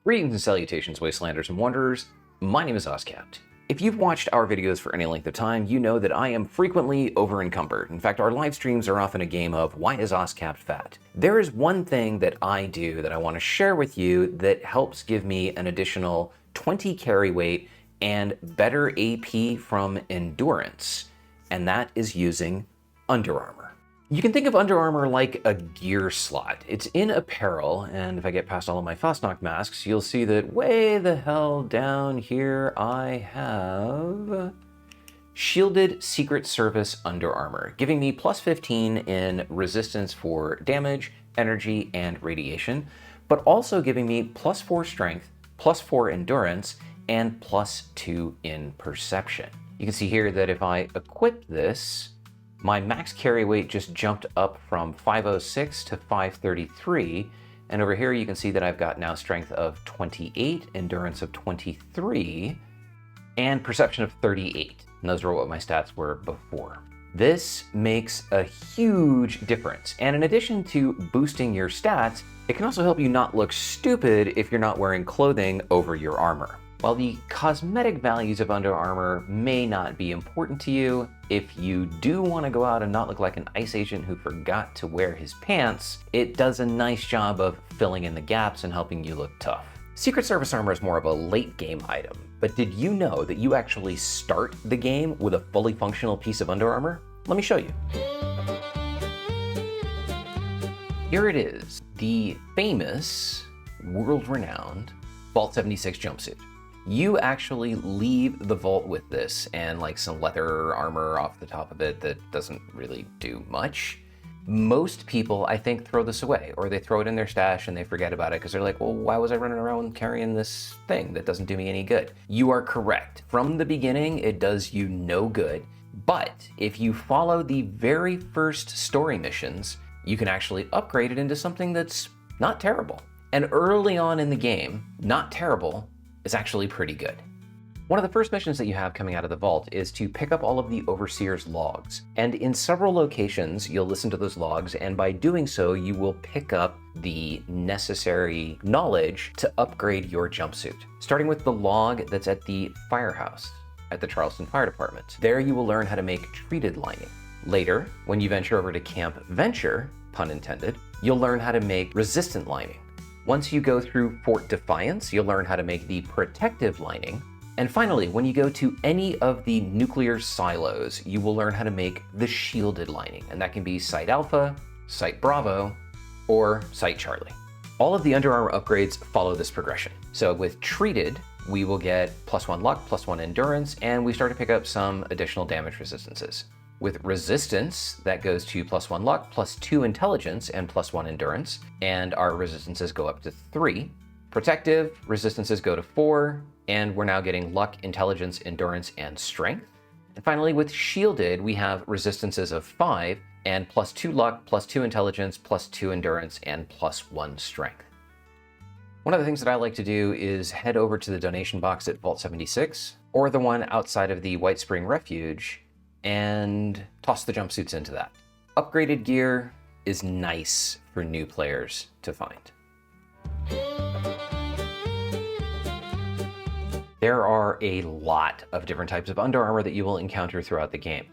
Greetings and salutations, Wastelanders and Wanderers. My name is Oskapt. If you've watched our videos for any length of time, you know that I am frequently over-encumbered. In fact, our live streams are often a game of, why is Oskapt fat? There is one thing that I do that I want to share with you that helps give me an additional 20 carry weight and better AP from endurance, and that is using underarmor. You can think of underarmor like a gear slot. It's in apparel, and if I get past all of my Fosnock masks, you'll see that way the hell down here I have shielded Secret Service underarmor, giving me plus 15 in resistance for damage, energy, and radiation, but also giving me plus 4 strength, plus 4 endurance, and plus 2 in perception. You can see here that if I equip this, my max carry weight just jumped up from 506 to 533. And over here, you can see that I've got now strength of 28, endurance of 23, and perception of 38. And those were what my stats were before. This makes a huge difference. And in addition to boosting your stats, it can also help you not look stupid if you're not wearing clothing over your armor. While the cosmetic values of underarmor may not be important to you, if you do want to go out and not look like an ICE agent who forgot to wear his pants, it does a nice job of filling in the gaps and helping you look tough. Secret Service armor is more of a late game item, but did you know that you actually start the game with a fully functional piece of underarmor? Let me show you. Here it is, the famous, world-renowned Vault 76 jumpsuit. You actually leave the vault with this and like some leather armor off the top of it that doesn't really do much. Most people, I think, throw this away, or they throw it in their stash and they forget about it because they're like, well, why was I running around carrying this thing that doesn't do me any good? You are correct. From the beginning, it does you no good. But if you follow the very first story missions, you can actually upgrade it into something that's not terrible. And early on in the game, not terrible is actually pretty good. One of the first missions that you have coming out of the vault is to pick up all of the Overseer's logs. And in several locations, you'll listen to those logs, and by doing so, you will pick up the necessary knowledge to upgrade your jumpsuit. Starting with the log that's at the firehouse at the Charleston Fire Department. There you will learn how to make treated lining. Later, when you venture over to Camp Venture, pun intended, you'll learn how to make resistant lining. Once you go through Fort Defiance, you'll learn how to make the protective lining. And finally, when you go to any of the nuclear silos, you will learn how to make the shielded lining. And that can be Site Alpha, Site Bravo, or Site Charlie. All of the underarmor upgrades follow this progression. So with treated, we will get plus 1 luck, plus 1 endurance, and we start to pick up some additional damage resistances. With resistance, that goes to plus 1 luck, plus 2 intelligence, and plus 1 endurance, and our resistances go up to 3. Protective, resistances go to 4, and we're now getting luck, intelligence, endurance, and strength. And finally, with shielded, we have resistances of 5, and plus 2 luck, plus 2 intelligence, plus 2 endurance, and plus 1 strength. One of the things that I like to do is head over to the donation box at Vault 76, or the one outside of the White Spring Refuge, and toss the jumpsuits into that. Upgraded gear is nice for new players to find. There are a lot of different types of underarmor that you will encounter throughout the game.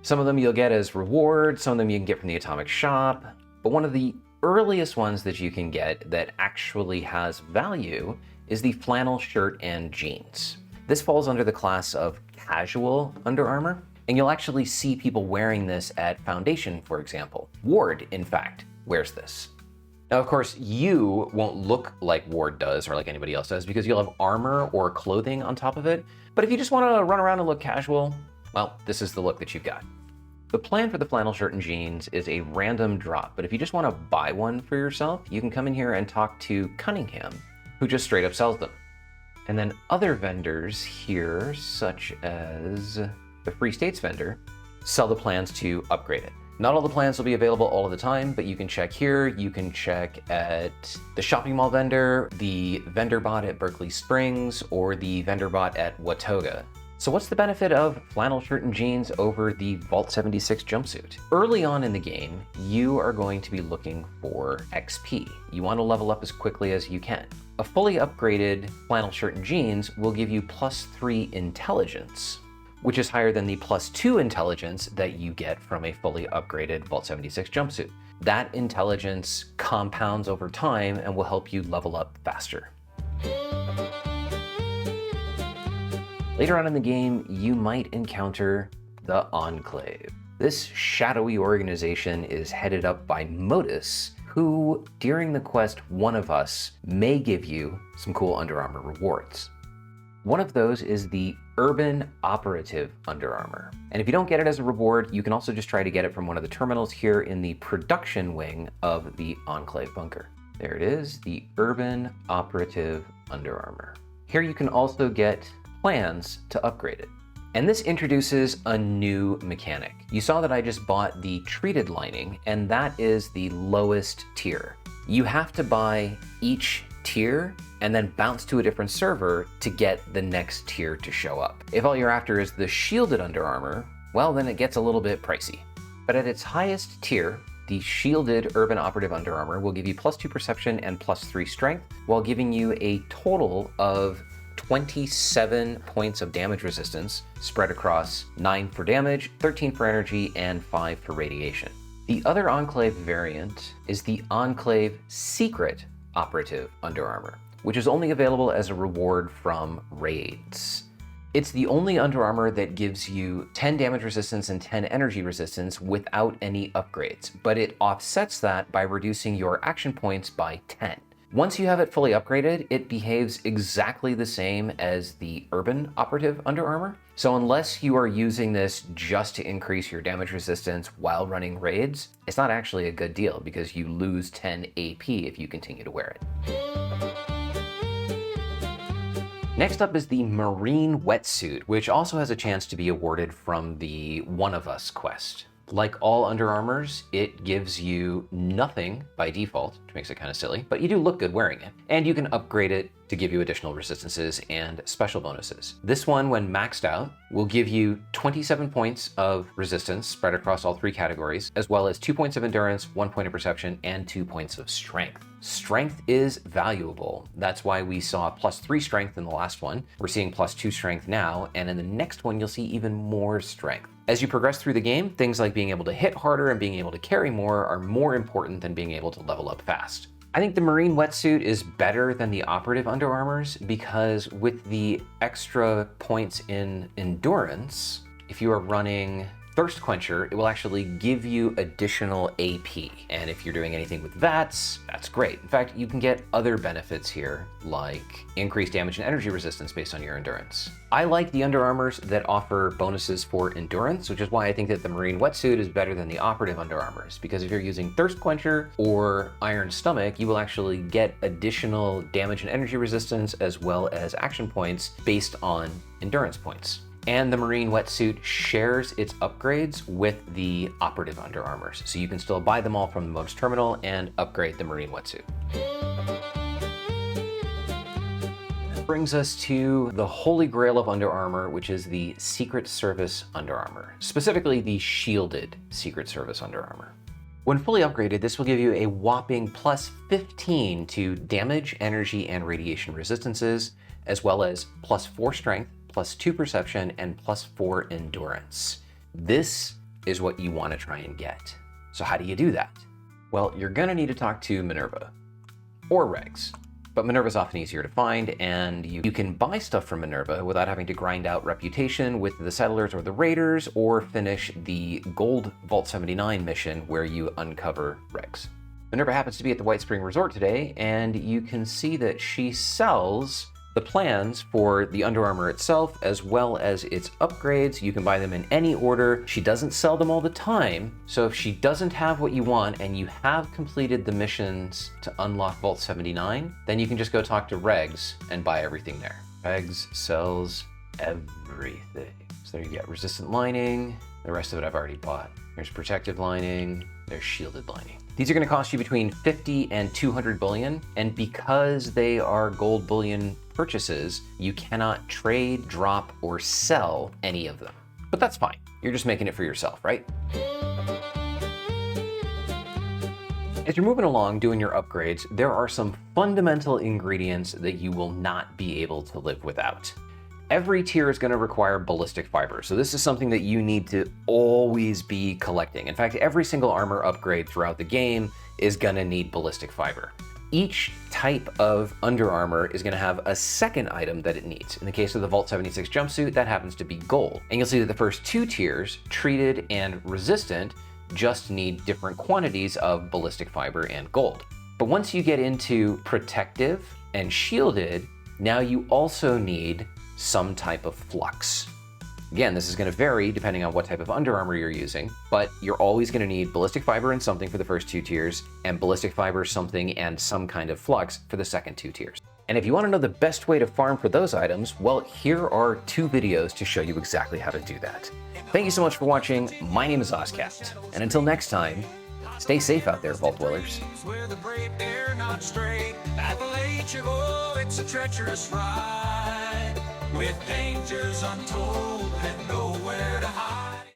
Some of them you'll get as rewards, some of them you can get from the Atomic Shop, but one of the earliest ones that you can get that actually has value is the flannel shirt and jeans. This falls under the class of casual underarmor. And you'll actually see people wearing this at Foundation, for example. Ward, in fact, wears this. Now, of course, you won't look like Ward does or like anybody else does because you'll have armor or clothing on top of it. But if you just want to run around and look casual, well, this is the look that you've got. The plan for the flannel shirt and jeans is a random drop, but if you just want to buy one for yourself, you can come in here and talk to Cunningham, who just straight up sells them. And then other vendors here, such as the Free States vendor, sell the plans to upgrade it. Not all the plans will be available all of the time, but you can check here. You can check at the shopping mall vendor, the vendor bot at Berkeley Springs, or the vendor bot at Watoga. So what's the benefit of flannel shirt and jeans over the Vault 76 jumpsuit? Early on in the game, you are going to be looking for XP. You want to level up as quickly as you can. A fully upgraded flannel shirt and jeans will give you +3 intelligence, which is higher than the +2 intelligence that you get from a fully upgraded Vault 76 jumpsuit. That intelligence compounds over time and will help you level up faster. Later on in the game, you might encounter the Enclave. This shadowy organization is headed up by Modus, who, during the quest One of Us, may give you some cool underarmor rewards. One of those is the Urban Operative underarmor. And if you don't get it as a reward, you can also just try to get it from one of the terminals here in the production wing of the Enclave bunker. There it is, the Urban Operative underarmor. Here you can also get plans to upgrade it. And this introduces a new mechanic. You saw that I just bought the treated lining, and that is the lowest tier. You have to buy each tier and then bounce to a different server to get the next tier to show up. If all you're after is the shielded underarmor, well, then it gets a little bit pricey. But at its highest tier, the shielded Urban Operative underarmor will give you +2 perception and +3 strength, while giving you a total of 27 points of damage resistance spread across 9 for damage, 13 for energy, and 5 for radiation. The other Enclave variant is the Enclave Secret Operative underarmor, which is only available as a reward from raids. It's the only underarmor that gives you 10 damage resistance and 10 energy resistance without any upgrades, but it offsets that by reducing your action points by 10. Once you have it fully upgraded, it behaves exactly the same as the Urban Operative underarmor. So unless you are using this just to increase your damage resistance while running raids, it's not actually a good deal because you lose 10 AP if you continue to wear it. Next up is the Marine Wetsuit, which also has a chance to be awarded from the One of Us quest. Like all underarmors, it gives you nothing by default, which makes it kind of silly, but you do look good wearing it. And you can upgrade it to give you additional resistances and special bonuses. This one, when maxed out, will give you 27 points of resistance spread across all 3 categories, as well as 2 points of endurance, 1 point of perception, and 2 points of strength. Strength is valuable. That's why we saw +3 strength in the last one. We're seeing +2 strength now, and in the next one, you'll see even more strength. As you progress through the game, things like being able to hit harder and being able to carry more are more important than being able to level up fast. I think the Marine Wetsuit is better than the Operative underarmors because with the extra points in endurance, if you are running Thirst Quencher, it will actually give you additional AP. And if you're doing anything with VATS, that's great. In fact, you can get other benefits here, like increased damage and energy resistance based on your endurance. I like the underarmors that offer bonuses for endurance, which is why I think that the Marine Wetsuit is better than the Operative underarmors. Because if you're using Thirst Quencher or Iron Stomach, you will actually get additional damage and energy resistance as well as action points based on endurance points. And the Marine Wetsuit shares its upgrades with the Operative underarmors. So you can still buy them all from the Modus terminal and upgrade the Marine Wetsuit. That brings us to the Holy Grail of underarmor, which is the Secret Service underarmor, specifically the shielded Secret Service underarmor. When fully upgraded, this will give you a whopping +15 to damage, energy, and radiation resistances, as well as +4 strength, +2 perception, and +4 endurance. This is what you want to try and get. So how do you do that? Well, you're gonna need to talk to Minerva or Regs, but Minerva's often easier to find, and you can buy stuff from Minerva without having to grind out reputation with the Settlers or the Raiders, or finish the Gold Vault 79 mission where you uncover Regs. Minerva happens to be at the White Spring Resort today, and you can see that she sells the plans for the underarmor itself, as well as its upgrades. You can buy them in any order. She doesn't sell them all the time, so if she doesn't have what you want and you have completed the missions to unlock Vault 79, then you can just go talk to Regs and buy everything there. Regs sells everything. So there you get resistant lining, the rest of it I've already bought. There's protective lining, there's shielded lining. These are going to cost you between 50 and 200 bullion, and because they are gold bullion purchases, you cannot trade, drop, or sell any of them. But that's fine. You're just making it for yourself, right? As you're moving along doing your upgrades, there are some fundamental ingredients that you will not be able to live without. Every tier is going to require ballistic fiber, so this is something that you need to always be collecting. In fact, every single armor upgrade throughout the game is going to need ballistic fiber. Each type of under armor is going to have a second item that it needs. In the case of the Vault 76 jumpsuit, that happens to be gold. And you'll see that the first two tiers, treated and resistant, just need different quantities of ballistic fiber and gold. But once you get into protective and shielded, now you also need some type of flux. Again, this is going to vary depending on what type of under armor you're using, but you're always going to need ballistic fiber and something for the first two tiers, and ballistic fiber, something, and some kind of flux for the second two tiers. And if you want to know the best way to farm for those items, well, here are 2 videos to show you exactly how to do that. Thank you so much for watching. My name is Oskapt, and until next time, stay safe out there, Vault Dwellers. Where the brave dare not stray, Appalachia, oh, it's a treacherous ride, with dangers untold.